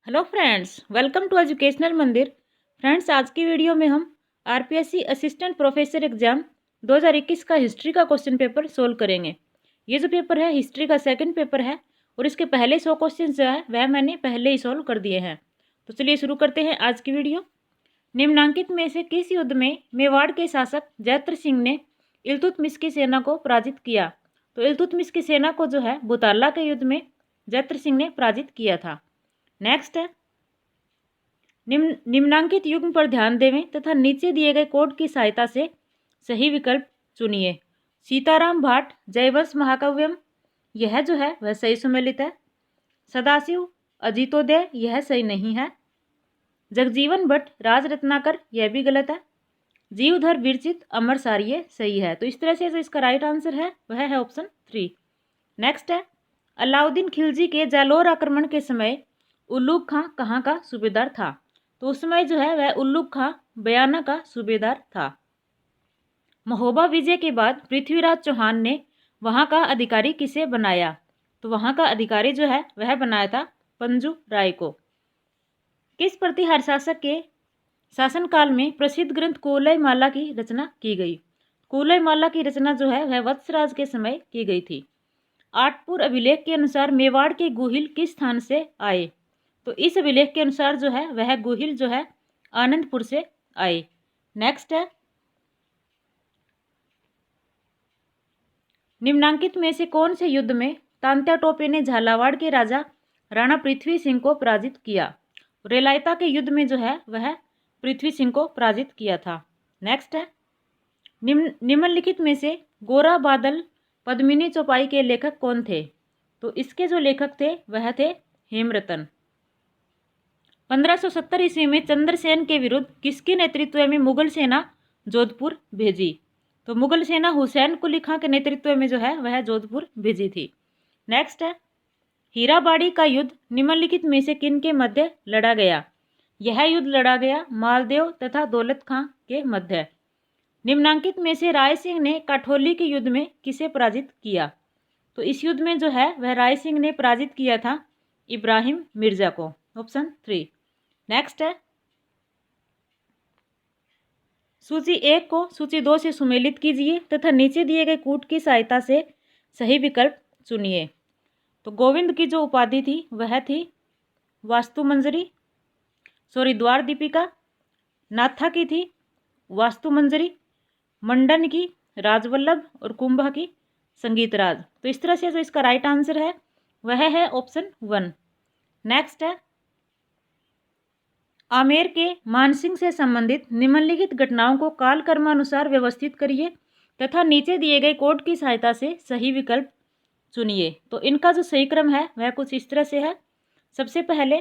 Hello friends, welcome to educational Mandir. Friends, आज की video में हम आरपीएससी असिस्टेंट प्रोफेसर एग्जाम 2021 का हिस्ट्री का क्वेश्चन पेपर सोल्व करेंगे। ये जो पेपर है हिस्ट्री का सेकंड पेपर है और इसके पहले 100 क्वेश्चन जो है वह मैंने पहले ही सोल्व कर दिए हैं। तो चलिए शुरू करते हैं आज की वीडियो। निम्नांकित में से किस युद्ध में मेवाड़ के शासक जयद्रथ सिंह ने इल्तुतमिश की सेना को पराजित किया? तो इल्तुतमिश की सेना को जो है बुताला के युद्ध में जयद्रथ सिंह ने पराजित किया था। नेक्स्ट है, निम्नांकित युग्म पर ध्यान देवें तथा नीचे दिए गए कोड की सहायता से सही विकल्प चुनिए। सीताराम भाट जयवंश महाकाव्यम, यह जो है वह सही सुमेलित है। सदाशिव अजितोदय, यह सही नहीं है। जगजीवन भट्ट राज रत्नाकर, यह भी गलत है। जीवधर विरचित अमर सारिये सही है। तो इस तरह से जो इसका राइट आंसर है वह है ऑप्शन 3। नेक्स्ट है, अलाउद्दीन खिलजी के जालोर आक्रमण के समय उल्लूग खां कहाँ का सूबेदार था? तो उस समय जो है वह उल्लूग खां बयाना का सूबेदार था। महोबा विजय के बाद पृथ्वीराज चौहान ने वहां का अधिकारी किसे बनाया? तो वहां का अधिकारी जो है वह बनाया था पंजू राय को। किस प्रतिहार शासक के शासनकाल में प्रसिद्ध ग्रंथ कुवलय माला की रचना की गई? कुवलय माला की रचना जो है वह वत्सराज के समय की गई थी। आठपुर अभिलेख के अनुसार मेवाड़ के गुहिल किस स्थान से आए? तो इस अभिलेख के अनुसार जो है वह गुहिल जो है आनंदपुर से आए। नेक्स्ट है, निम्नांकित में से कौन से युद्ध में तांत्या टोपे ने झालावाड़ के राजा राणा पृथ्वी सिंह को पराजित किया? रेलायता के युद्ध में जो है वह पृथ्वी सिंह को पराजित किया था। नेक्स्ट है, निम्नलिखित में से गोरा बादल पद्मिनी चौपाई के लेखक कौन थे? तो इसके जो लेखक थे वह थे हेमरतन। 1570 ईस्वी में चंद्रसेन के विरुद्ध किसके नेतृत्व में मुगल सेना जोधपुर भेजी? तो मुगल सेना हुसैन कुली खां के नेतृत्व में जो है वह जोधपुर भेजी थी। नेक्स्ट है, हीराबाड़ी का युद्ध निम्नलिखित में से किन के मध्य लड़ा गया? यह युद्ध लड़ा गया मालदेव तथा दौलत खां के मध्य। निम्नांकित में से राय सिंह ने काठोली के युद्ध में किसे पराजित किया? तो इस युद्ध में जो है वह राय सिंह ने पराजित किया था इब्राहिम मिर्जा को। ऑप्शन 3। नेक्स्ट है, सूची 1 को सूची 2 से सुमेलित कीजिए तथा नीचे दिए गए कूट की सहायता से सही विकल्प चुनिए। तो गोविंद की जो उपाधि थी वह थी द्वार दीपिका। नाथा की थी वास्तुमंजरी। मंडन की राजवल्लभ और कुंभा की संगीतराज। तो इस तरह से जो इसका राइट आंसर है वह है ऑप्शन 1। नेक्स्ट है, आमेर के मानसिंह से संबंधित निम्नलिखित घटनाओं को कालक्रमानुसार व्यवस्थित करिए तथा नीचे दिए गए कोड की सहायता से सही विकल्प चुनिए। तो इनका जो सही क्रम है वह कुछ इस तरह से है। सबसे पहले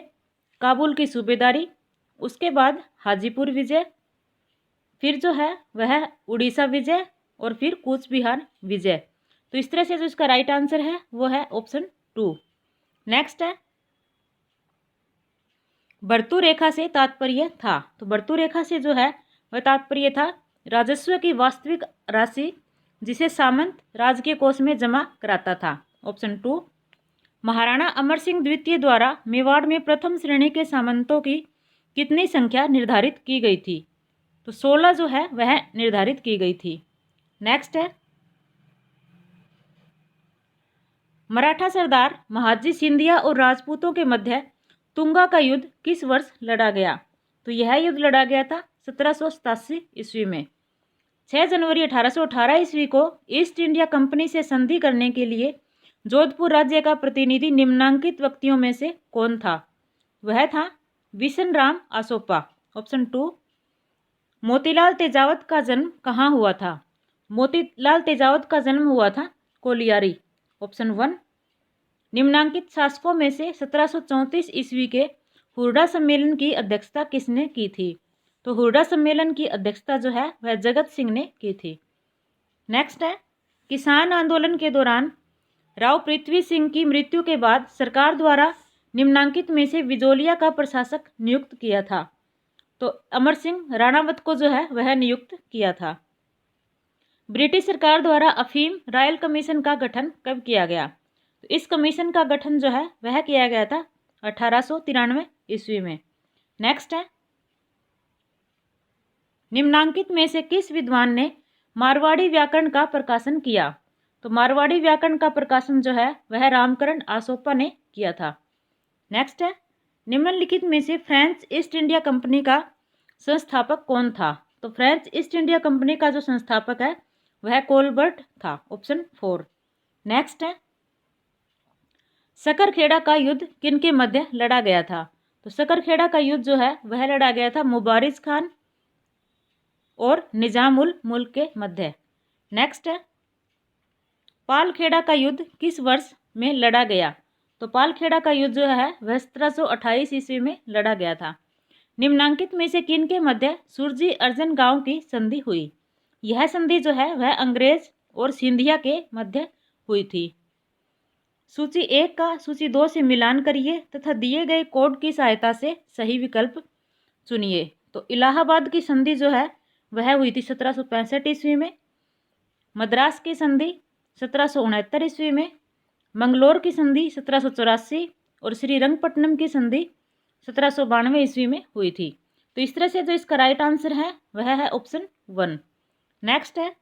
काबुल की सूबेदारी, उसके बाद हाजीपुर विजय, फिर जो है वह उड़ीसा विजय और फिर कूच बिहार विजय। तो इस तरह से जो इसका राइट आंसर है वो है ऑप्शन 2। नेक्स्ट है, भर्तु रेखा से तात्पर्य था? तो भर्तु रेखा से जो है वह तात्पर्य था राजस्व की वास्तविक राशि जिसे सामंत राजकीय कोष में जमा कराता था। ऑप्शन 2। महाराणा अमर सिंह द्वितीय द्वारा मेवाड़ में प्रथम श्रेणी के सामंतों की कितनी संख्या निर्धारित की गई थी? तो 16 जो है वह निर्धारित की गई थी। नेक्स्ट है, मराठा सरदार महादजी सिंधिया और राजपूतों के मध्य तुंगा का युद्ध किस वर्ष लड़ा गया? तो यह युद्ध लड़ा गया था 1787 ईस्वी में। 6 जनवरी 1818 ईस्वी को ईस्ट इंडिया कंपनी से संधि करने के लिए जोधपुर राज्य का प्रतिनिधि निम्नांकित व्यक्तियों में से कौन था? वह था बिशन राम आसोपा। ऑप्शन 2। मोतीलाल तेजावत का जन्म कहाँ हुआ था? मोतीलाल तेजावत का जन्म हुआ था कोलियारी। ऑप्शन 1। निम्नांकित शासकों में से 1734 ईस्वी के हुरडा सम्मेलन की अध्यक्षता किसने की थी? तो हुरडा सम्मेलन की अध्यक्षता जो है वह जगत सिंह ने की थी। नेक्स्ट है, किसान आंदोलन के दौरान राव पृथ्वी सिंह की मृत्यु के बाद सरकार द्वारा निम्नांकित में से विजोलिया का प्रशासक नियुक्त किया था? तो अमर सिंह राणावत को जो है वह नियुक्त किया था। ब्रिटिश सरकार द्वारा अफीम रॉयल कमीशन का गठन कब किया गया? तो इस कमीशन का गठन जो है वह किया गया था 1893 ईस्वी में। नेक्स्ट है, निम्नांकित में से किस विद्वान ने मारवाड़ी व्याकरण का प्रकाशन किया? तो मारवाड़ी व्याकरण का प्रकाशन जो है वह रामकरण आसोपा ने किया था। नेक्स्ट है, निम्नलिखित में से फ्रेंच ईस्ट इंडिया कंपनी का संस्थापक कौन था? तो फ्रेंच ईस्ट इंडिया कंपनी का जो संस्थापक है वह कोलबर्ट था, ऑप्शन 4। नेक्स्ट है, सकरखेड़ा का युद्ध किनके मध्य लड़ा गया था? तो सकरखेड़ा का युद्ध जो है वह लड़ा गया था मुबारिज खान और निजाम उल मुल्क के मध्य। नेक्स्ट है, पालखेड़ा का युद्ध किस वर्ष में लड़ा गया? तो पालखेड़ा का युद्ध जो है वह 1728 ईस्वी में लड़ा गया था। निम्नांकित में से किन के मध्य सुरजी अर्जन गांव की संधि हुई? यह संधि जो है वह अंग्रेज और सिंधिया के मध्य हुई थी। सूची 1 का सूची 2 से मिलान करिए तथा दिए गए कोड की सहायता से सही विकल्प चुनिए। तो इलाहाबाद की संधि जो है वह हुई थी 1765 ईस्वी में, मद्रास की संधि 1769 ईस्वी में, मंगलोर की संधि 1784 और श्रीरंगपट्टनम की संधि 1792 ईस्वी में हुई थी। तो इस तरह से जो इसका राइट आंसर है वह है ऑप्शन 1। नेक्स्ट है,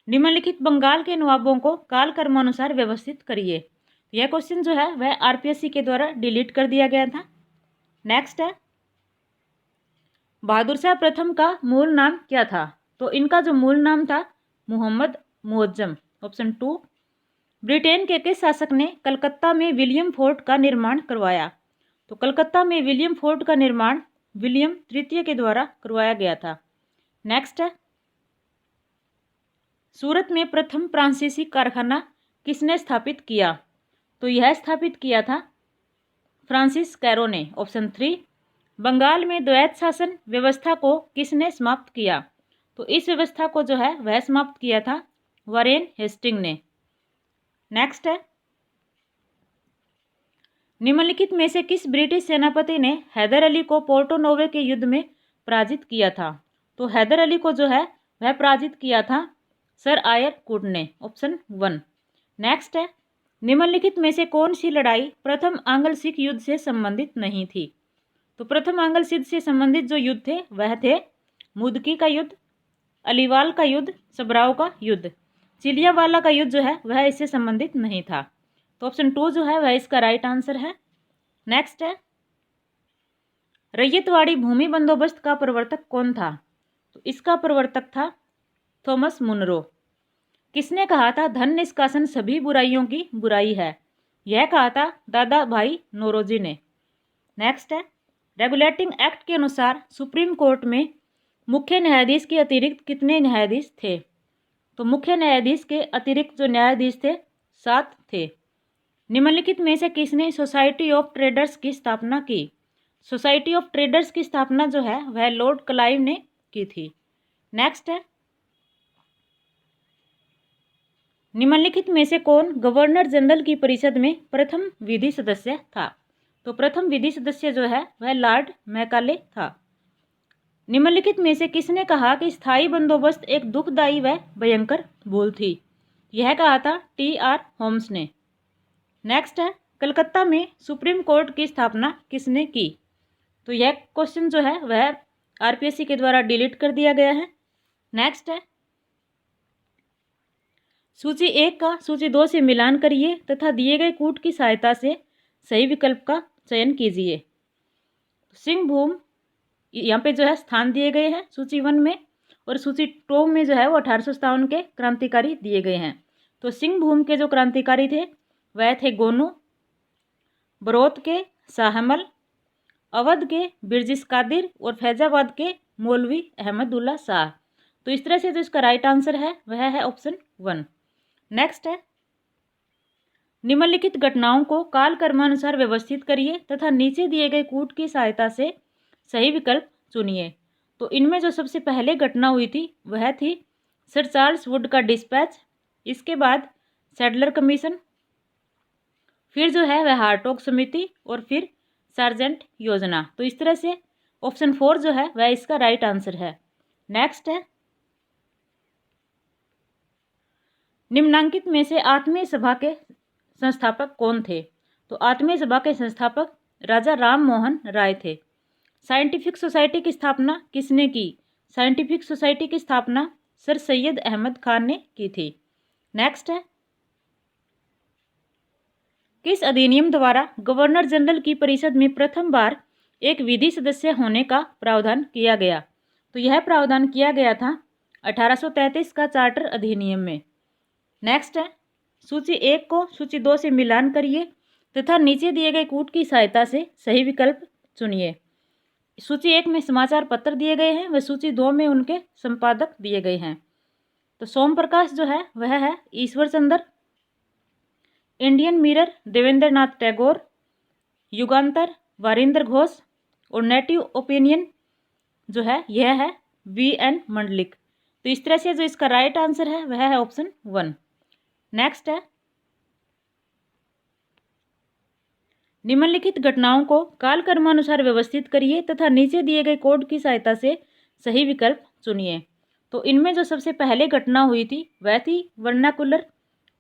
निम्नलिखित बंगाल के नवाबों को काल कर्मानुसार व्यवस्थित करिए। यह क्वेश्चन जो है वह आरपीएससी के द्वारा डिलीट कर दिया गया था। नेक्स्ट है, बहादुर शाह प्रथम का मूल नाम क्या था? तो इनका जो मूल नाम था मोहम्मद मुअज्जम, ऑप्शन 2। ब्रिटेन के किस शासक ने कलकत्ता में विलियम फोर्ट का निर्माण करवाया? तो कलकत्ता में विलियम फोर्ट का निर्माण विलियम तृतीय के द्वारा करवाया गया था। नेक्स्ट है, सूरत में प्रथम फ्रांसीसी कारखाना किसने स्थापित किया? तो यह स्थापित किया था फ्रांसिस कैरो ने, ऑप्शन 3। बंगाल में द्वैत शासन व्यवस्था को किसने समाप्त किया? तो इस व्यवस्था को जो है वह समाप्त किया था वारेन हेस्टिंग ने। नेक्स्ट है, निम्नलिखित में से किस ब्रिटिश सेनापति ने हैदर अली को पोर्टो नोवे के युद्ध में पराजित किया था? तो हैदर अली को जो है वह पराजित किया था सर आयर कुड ने, ऑप्शन 1। नेक्स्ट है, निम्नलिखित में से कौन सी लड़ाई प्रथम आंग्ल सिख युद्ध से संबंधित नहीं थी? तो प्रथम आंग्ल सिख से संबंधित जो युद्ध थे वह थे मुदकी का युद्ध, अलीवाल का युद्ध, सबराव का युद्ध। चिलियावाला का युद्ध जो है वह इससे संबंधित नहीं था। तो ऑप्शन 2 जो है वह इसका राइट आंसर है। नेक्स्ट है, रैयतवाड़ी भूमि बंदोबस्त का प्रवर्तक कौन था? तो इसका प्रवर्तक था थॉमस मुनरो। किसने कहा था धन निष्कासन सभी बुराइयों की बुराई है? यह कहा था दादा भाई नौरोजी ने। नेक्स्ट है, रेगुलेटिंग एक्ट के अनुसार सुप्रीम कोर्ट में मुख्य न्यायाधीश के अतिरिक्त कितने न्यायाधीश थे? तो मुख्य न्यायाधीश के अतिरिक्त जो न्यायाधीश थे 7 थे। निम्नलिखित में से किसने सोसाइटी ऑफ ट्रेडर्स की स्थापना की? सोसाइटी ऑफ ट्रेडर्स की स्थापना जो है वह लॉर्ड क्लाइव ने की थी। नेक्स्ट है, निम्नलिखित में से कौन गवर्नर जनरल की परिषद में प्रथम विधि सदस्य था? तो प्रथम विधि सदस्य जो है वह लॉर्ड मैकाले था। निम्नलिखित में से किसने कहा कि स्थायी बंदोबस्त एक दुखदायी व भयंकर भूल थी? यह कहा था टी.आर. होम्स ने। नेक्स्ट है, कलकत्ता में सुप्रीम कोर्ट की स्थापना किसने की? तो यह क्वेश्चन जो है वह आरपीएससी के द्वारा डिलीट कर दिया गया है। नेक्स्ट है, सूची 1 का सूची 2 से मिलान करिए तथा दिए गए कूट की सहायता से सही विकल्प का चयन कीजिए। सिंहभूम यहाँ पे जो है स्थान दिए गए हैं सूची 1 में, और सूची 2 में जो है वो 1857 के क्रांतिकारी दिए गए हैं। तो सिंहभूम के जो क्रांतिकारी थे वह थे गोनू, बरोत के शाहमल, अवध के बिरजिस कादिर और फैजाबाद के मौलवी अहमदुल्ला शाह। तो इस तरह से जो इसका राइट आंसर है वह है ऑप्शन 1। नेक्स्ट है, निम्नलिखित घटनाओं को काल कर्मानुसार व्यवस्थित करिए तथा नीचे दिए गए कूट की सहायता से सही विकल्प चुनिए। तो इनमें जो सबसे पहले घटना हुई थी वह थी सर चार्ल्स वुड का डिस्पैच, इसके बाद सैडलर कमीशन, फिर जो है वह हार्टोग समिति और फिर सार्जेंट योजना। तो इस तरह से ऑप्शन 4 जो है वह इसका राइट आंसर है। नेक्स्ट है, निम्नांकित में से आत्मीय सभा के संस्थापक कौन थे? तो आत्मीय सभा के संस्थापक राजा राम मोहन राय थे। साइंटिफिक सोसाइटी की स्थापना किसने की? साइंटिफिक सोसाइटी की स्थापना सर सैयद अहमद खान ने की थी। नेक्स्ट है, किस अधिनियम द्वारा गवर्नर जनरल की परिषद में प्रथम बार एक विधि सदस्य होने का प्रावधान किया गया? तो यह प्रावधान किया गया था 1833 का चार्टर अधिनियम में। नेक्स्ट है, सूची 1 को सूची 2 से मिलान करिए तथा नीचे दिए गए कूट की सहायता से सही विकल्प चुनिए। सूची 1 में समाचार पत्र दिए गए हैं व सूची 2 में उनके संपादक दिए गए हैं। तो सोम प्रकाश जो है वह है ईश्वर चंद्र, इंडियन मिरर देवेंद्र नाथ टैगोर, युगांतर वारिंदर घोष और नेटिव ओपिनियन जो है यह है VN मंडलिक। तो इस तरह से जो इसका राइट आंसर है वह है ऑप्शन 1। नेक्स्ट है, निम्नलिखित घटनाओं को कालक्रमानुसार व्यवस्थित करिए तथा नीचे दिए गए कोड की सहायता से सही विकल्प चुनिए। तो इनमें जो सबसे पहले घटना हुई थी वह थी वर्नाकुलर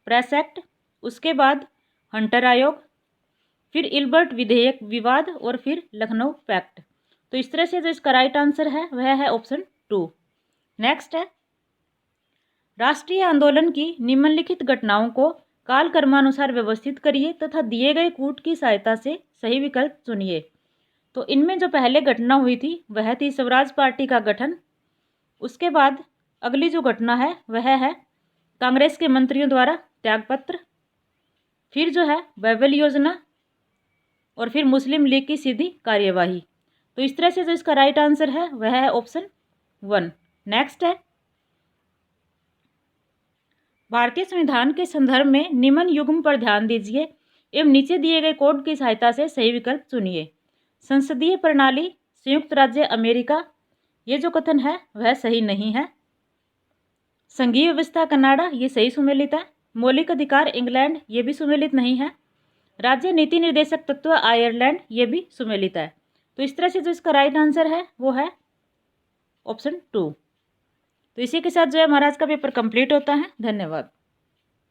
प्रेस एक्ट, उसके बाद हंटर आयोग, फिर इल्बर्ट विधेयक विवाद और फिर लखनऊ पैक्ट। तो इस तरह से जो इसका राइट आंसर है वह है ऑप्शन 2। नेक्स्ट है, राष्ट्रीय आंदोलन की निम्नलिखित घटनाओं को कालक्रमानुसार व्यवस्थित करिए तथा दिए गए कूट की सहायता से सही विकल्प चुनिए। तो इनमें जो पहले घटना हुई थी वह थी स्वराज पार्टी का गठन, उसके बाद अगली जो घटना है वह है कांग्रेस के मंत्रियों द्वारा त्यागपत्र, फिर जो है बैबल योजना और फिर मुस्लिम लीग की सीधी कार्यवाही। तो इस तरह से जो इसका राइट आंसर है वह है ऑप्शन 1। नेक्स्ट है, भारतीय संविधान के संदर्भ में निम्न युग्म पर ध्यान दीजिए एवं नीचे दिए गए कोड की सहायता से सही विकल्प चुनिए। संसदीय प्रणाली संयुक्त राज्य अमेरिका, ये जो कथन है वह सही नहीं है। संघीय व्यवस्था कनाडा, ये सही सुमेलित है। मौलिक अधिकार इंग्लैंड, ये भी सुमेलित नहीं है। राज्य नीति निर्देशक तत्व आयरलैंड, ये भी सुमेलित है। तो इस तरह से जो इसका राइट आंसर है वो है ऑप्शन 2। तो इसी के साथ जो है हमारा आज का पेपर कंप्लीट होता है। धन्यवाद।